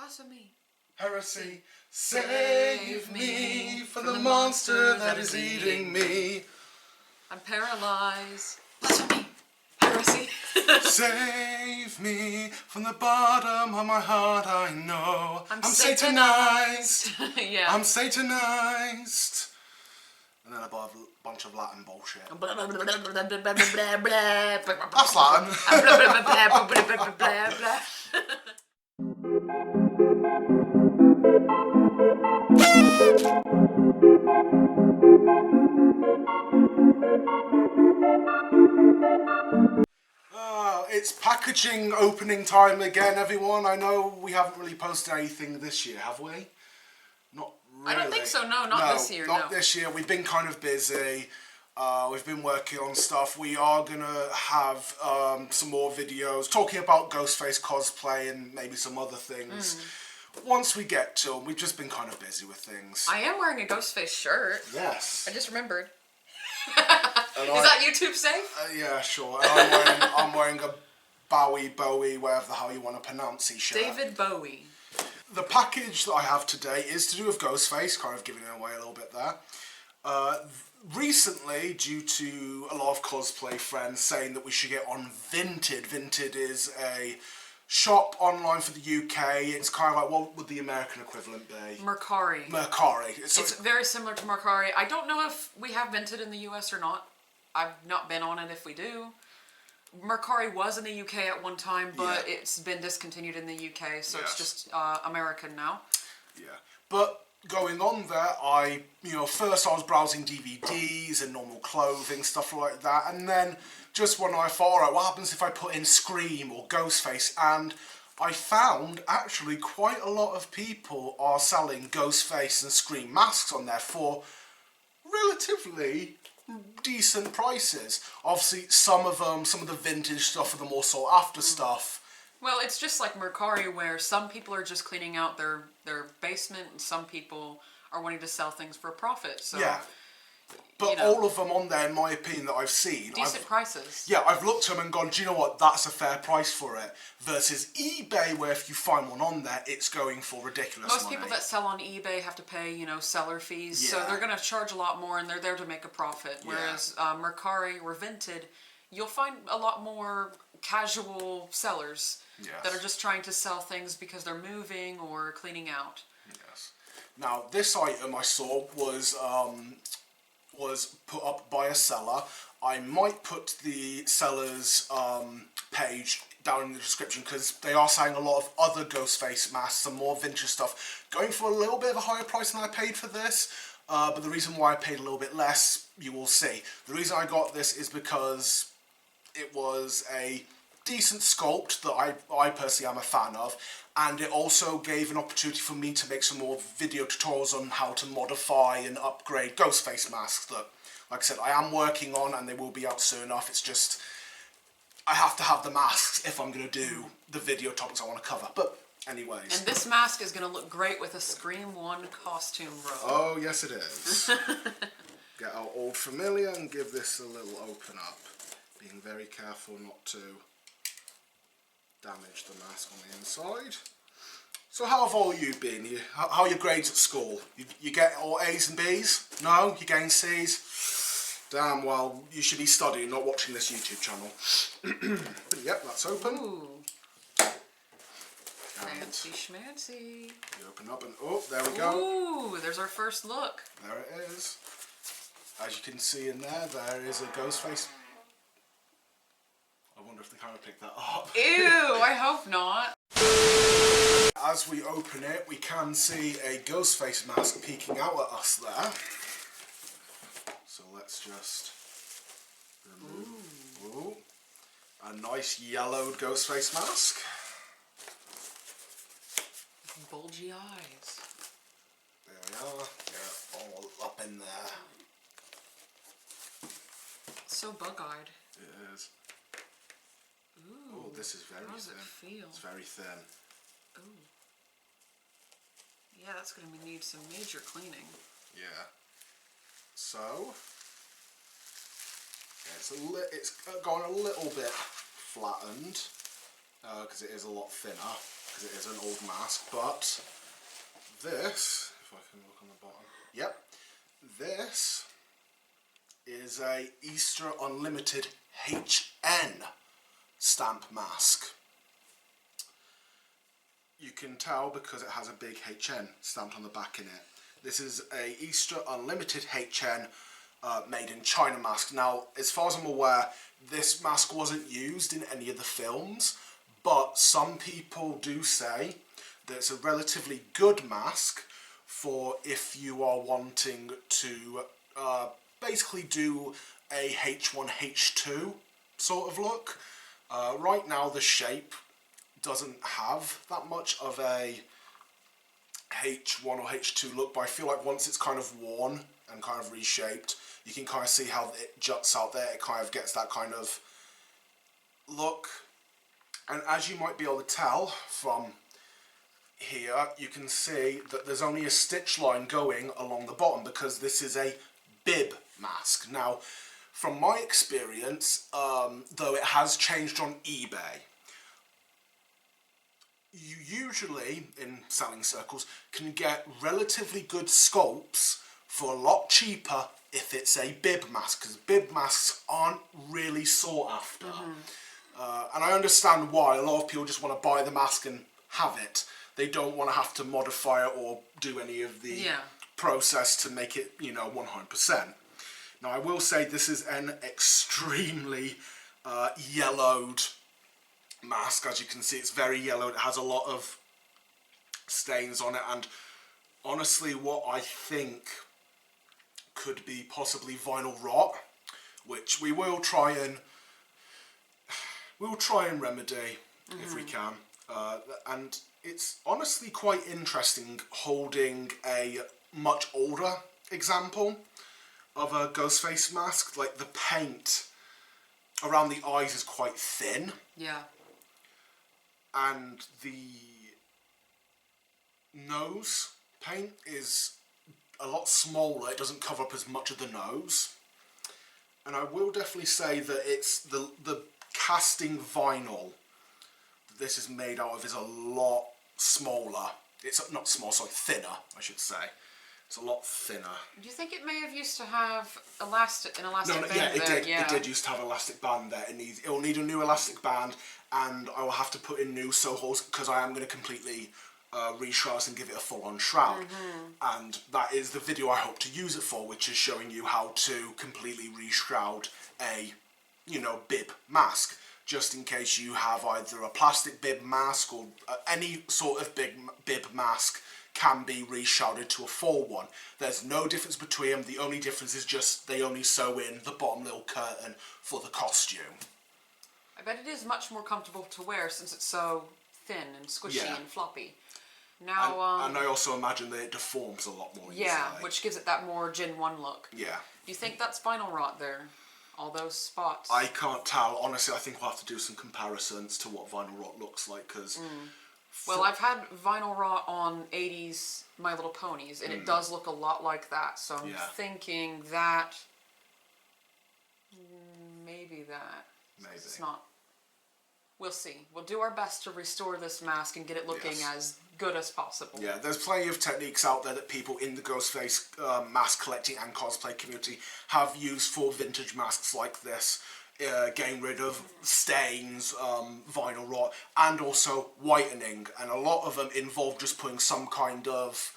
Paso me. Heresy, save me from the monster that is eating me. I'm paralyzed. Paso me. Heresy. Save me from the bottom of my heart, I know. I'm satanized. Yeah. I'm satanized. And then a bunch of Latin bullshit. That's Latin. It's packaging opening time again, everyone. I know we haven't really posted anything this year, have we? Not really. I don't think so, no, not this year, Not this year. We've been kind of busy. We've been working on stuff. We are going to have some more videos talking about Ghostface cosplay and maybe some other things. Once we get to them, we've just been kind of busy with things. I am wearing a Ghostface shirt. Yes. I just remembered. Is that YouTube safe? Yeah, sure. And I'm wearing a Bowie, whatever the hell you want to pronounce his shirt. David Bowie. The package that I have today is to do with Ghostface, kind of giving it away a little bit there. Recently, due to a lot of cosplay friends saying that we should get on Vinted. Vinted is a shop online for the UK. It's kind of like, what would the American equivalent be? Mercari. Mercari. It's very similar to Mercari. I don't know if we have Vinted in the US or not. I've not been on it if we do. Mercari was in the UK at one time, but it's been discontinued in the UK, so it's just American now. Yeah. But going on there, first I was browsing DVDs and normal clothing, stuff like that, and then just when I thought, alright, what happens if I put in Scream or Ghostface? And I found actually quite a lot of people are selling Ghostface and Scream masks on there for relatively decent prices. Obviously, some of the vintage stuff are the more sought after stuff. Well, it's just like Mercari, where some people are just cleaning out their basement, and some people are wanting to sell things for a profit. So yeah. But all of them on there, in my opinion, that I've seen... Decent prices. Yeah, I've looked at them and gone, do you know what, that's a fair price for it. Versus eBay, where if you find one on there, it's going for ridiculous money. Most people that sell on eBay have to pay, seller fees. So they're going to charge a lot more, and they're there to make a profit. Whereas Mercari or Vinted, you'll find a lot more casual sellers that are just trying to sell things because they're moving or cleaning out. Yes. Now, this item I saw was put up by a seller. I might put the seller's page down in the description because they are selling a lot of other Ghostface masks, some more vintage stuff, going for a little bit of a higher price than I paid for this. But the reason why I paid a little bit less, you will see. The reason I got this is because it was a decent sculpt that I personally am a fan of, and it also gave an opportunity for me to make some more video tutorials on how to modify and upgrade Ghostface masks that, like I said, I am working on, and they will be out soon enough. It's just, I have to have the masks if I'm going to do the video topics I want to cover. But anyways. And this mask is going to look great with a Scream 1 costume robe. Oh, yes it is. Get our old familiar and give this a little open up. Being very careful not to damage the mask on the inside. So how have all you been? How are your grades at school? You get all A's and B's? No? You're getting C's? Damn, well, you should be studying, not watching this YouTube channel. Yep, that's open. Ooh. Fancy schmancy. You open up and, oh, there we go. Ooh, there's our first look. There it is. As you can see in there, there is a Ghostface. I wonder if the camera picked that up. Ew, I hope not. As we open it, we can see a Ghostface mask peeking out at us there. So let's just remove. Ooh. A nice yellowed Ghostface mask. Bulgy eyes. There we are. They're all up in there. So bug-eyed. It is. Ooh. Oh, this is very thin. How does it feel? It's very thin. Ooh. Yeah, that's going to need some major cleaning. Yeah. So, yeah, it's gone a little bit flattened because it is a lot thinner. because it is an old mask, but this, if I can look on the bottom, yep, this is a Easter Unlimited HN stamp mask. You can tell because it has a big HN stamped on the back in it. This is a Easter Unlimited HN made in China mask. Now, as far as I'm aware, this mask wasn't used in any of the films, but some people do say that it's a relatively good mask for if you are wanting to basically do a H1, H2 sort of look. Right now the shape doesn't have that much of a H1 or H2 look, but I feel like once it's kind of worn and kind of reshaped, you can kind of see how it juts out there. It kind of gets that kind of look. And as you might be able to tell from here, you can see that there's only a stitch line going along the bottom because this is a bib mask. Now, from my experience, though it has changed on eBay, you usually, in selling circles, can get relatively good sculpts for a lot cheaper if it's a bib mask, because bib masks aren't really sought after. And I understand why. A lot of people just want to buy the mask and have it. They don't want to have to modify it or do any of the process to make it, 100%. Now, I will say this is an extremely yellowed mask. As you can see, it's very yellow. It has a lot of stains on it, and honestly, what I think could be possibly vinyl rot, which we will try and remedy if we can. And it's honestly quite interesting holding a much older example of a ghost face mask. Like, the paint around the eyes is quite thin. Yeah. And the nose paint is a lot smaller. It doesn't cover up as much of the nose. And I will definitely say that it's the casting vinyl that this is made out of is a lot smaller. It's not small, sorry, thinner, I should say. It's a lot thinner. Do you think it may have used to have an elastic band it there? did. It did used to have an elastic band there. It will need a new elastic band, and I will have to put in new sew holes because I am going to completely reshroud and give it a full-on shroud. And that is the video I hope to use it for, which is showing you how to completely reshroud a, bib mask. Just in case you have either a plastic bib mask or any sort of bib mask can be reshrouded to a full one. There's no difference between them. The only difference is just they only sew in the bottom little curtain for the costume. I bet it is much more comfortable to wear since it's so thin and squishy and floppy. Now, and I also imagine that it deforms a lot more easily. Yeah, which gives it that more Gen 1 look. Yeah. Do you think that's vinyl rot there? All those spots? I can't tell. Honestly, I think we'll have to do some comparisons to what vinyl rot looks like, because... Well, I've had vinyl rot on 80s My Little Ponies, and it does look a lot like that, so I'm thinking that... Maybe that. Maybe. It's not... We'll see. We'll do our best to restore this mask and get it looking as good as possible. Yeah, there's plenty of techniques out there that people in the Ghostface mask collecting and cosplay community have used for vintage masks like this. Getting rid of stains, vinyl rot, and also whitening. And a lot of them involve just putting some kind of...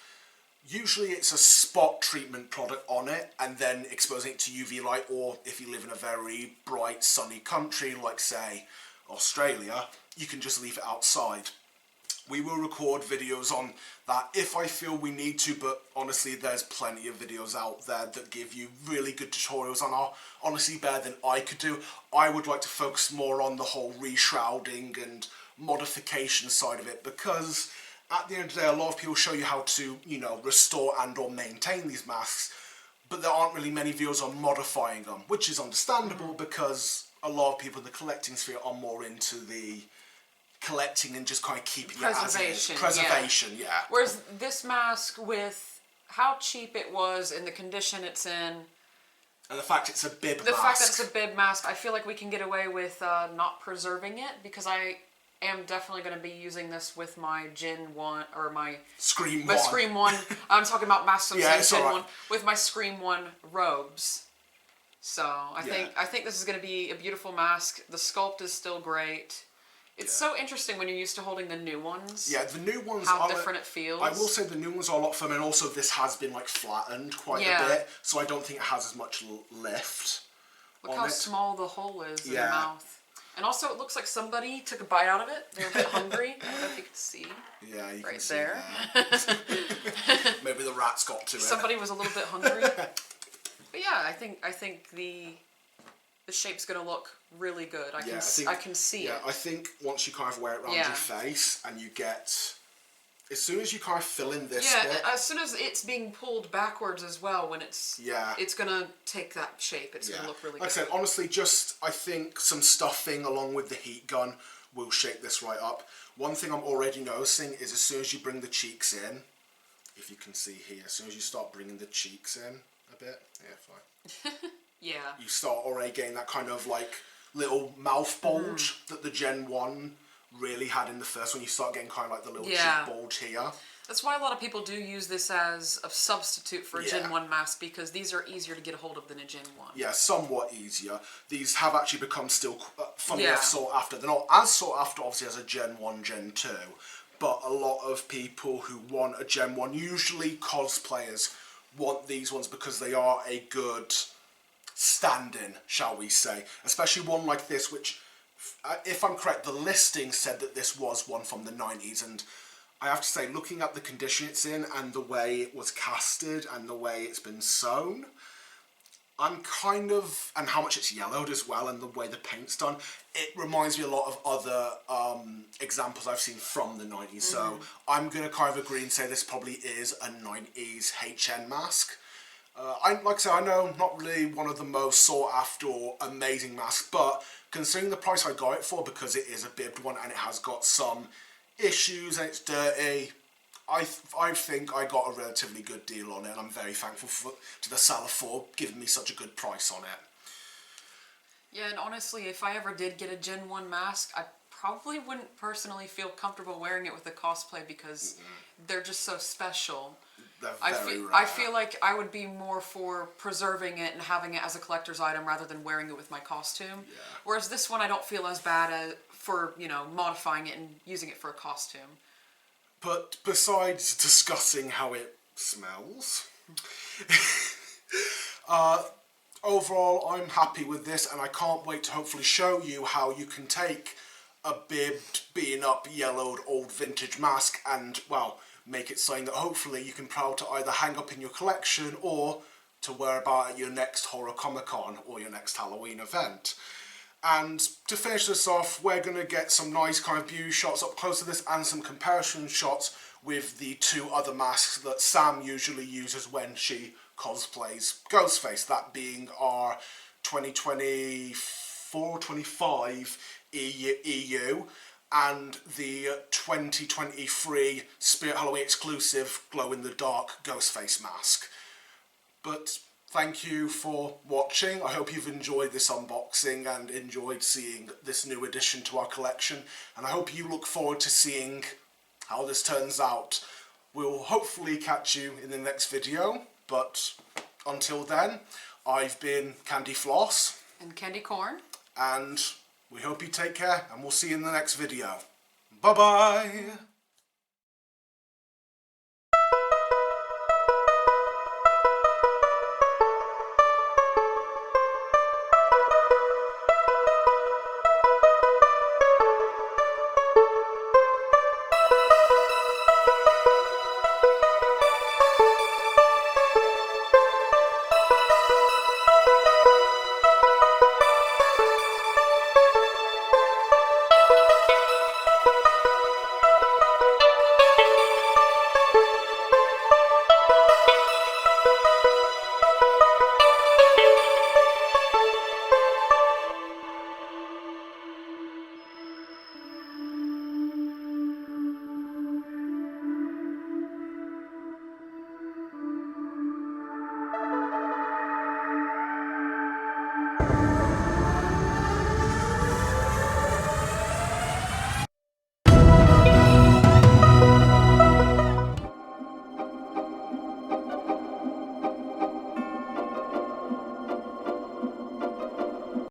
Usually it's a spot treatment product on it and then exposing it to UV light, or if you live in a very bright sunny country like, say, Australia, you can just leave it outside. We will record videos on that if I feel we need to, but honestly there's plenty of videos out there that give you really good tutorials and are honestly better than I could do. I would like to focus more on the whole reshrouding and modification side of it, because at the end of the day a lot of people show you how to, restore and or maintain these masks, but there aren't really many videos on modifying them, which is understandable because a lot of people in the collecting sphere are more into the collecting and just kind of keeping it as it is. Preservation, yeah. Whereas this mask, with how cheap it was and the condition it's in, and the fact it's a bib mask. The fact that it's a bib mask, I feel like we can get away with not preserving it, because I am definitely going to be using this with my Gen 1, or my Scream 1. Scream 1. I'm talking about Master Yeah, Gen alright. 1 with my Scream 1 robes. So I think this is going to be a beautiful mask. The sculpt is still great. It's so interesting when you're used to holding the new ones. Yeah, the new ones how different it feels. I will say the new ones are a lot firmer, and also this has been like flattened quite a bit, so I don't think it has as much lift. Look how small the hole is in the mouth. And also it looks like somebody took a bite out of it. They're a bit hungry. I don't know if you can see. Yeah, you right can see there. Maybe the rats got to it. Somebody was a little bit hungry. But yeah, I think the shape's gonna look really good. I can see it. Yeah, I think once you kind of wear it around your face and you get, as soon as you kind of fill in this bit, as soon as it's being pulled backwards as well, when it's gonna take that shape. It's gonna look really good. Like I said, honestly, just I think some stuffing along with the heat gun will shape this right up. One thing I'm already noticing is as soon as you bring the cheeks in, if you can see here, as soon as you start bringing the cheeks in a bit, fine. You start already getting that kind of like little mouth bulge that the Gen 1 really had in the first one. You start getting kind of like the little cheek bulge here. That's why a lot of people do use this as a substitute for a Gen 1 mask, because these are easier to get a hold of than a Gen 1. Yeah, somewhat easier. These have actually become still, funny enough, sought after. They're not as sought after, obviously, as a Gen 1, Gen 2, but a lot of people who want a Gen 1, usually cosplayers, want these ones because they are a good stand-in, shall we say. Especially one like this, which, if I'm correct, the listing said that this was one from the 90s, and I have to say, looking at the condition it's in and the way it was casted and the way it's been sewn, I'm kind of, and how much it's yellowed as well and the way the paint's done, it reminds me a lot of other examples I've seen from the 90s. So I'm going to kind of agree and say this probably is a 90s HN mask. Like I said, I know not really one of the most sought after or amazing masks, but considering the price I got it for, because it is a bibbed one and it has got some issues and it's dirty, I think I got a relatively good deal on it, and I'm very thankful to the seller for giving me such a good price on it. Yeah, and honestly, if I ever did get a Gen 1 mask, I probably wouldn't personally feel comfortable wearing it with a cosplay because they're just so special. I feel like I would be more for preserving it and having it as a collector's item rather than wearing it with my costume. Yeah. Whereas this one I don't feel as bad for, modifying it and using it for a costume. But besides discussing how it smells, overall I'm happy with this, and I can't wait to hopefully show you how you can take a bibbed, beaten up, yellowed, old vintage mask and, well, make it something that hopefully you can proud to either hang up in your collection or to wear about at your next Horror Comic Con or your next Halloween event. And to finish this off, we're going to get some nice kind of view shots up close to this and some comparison shots with the two other masks that Sam usually uses when she cosplays Ghostface, that being our 2024-25 EU and the 2023 Spirit Halloween exclusive glow-in-the-dark Ghostface mask. But thank you for watching. I hope you've enjoyed this unboxing and enjoyed seeing this new addition to our collection, and I hope you look forward to seeing how this turns out. We'll hopefully catch you in the next video, but until then, I've been CandyFloss and CandyCorn, and we hope you take care, and we'll see you in the next video. Bye bye!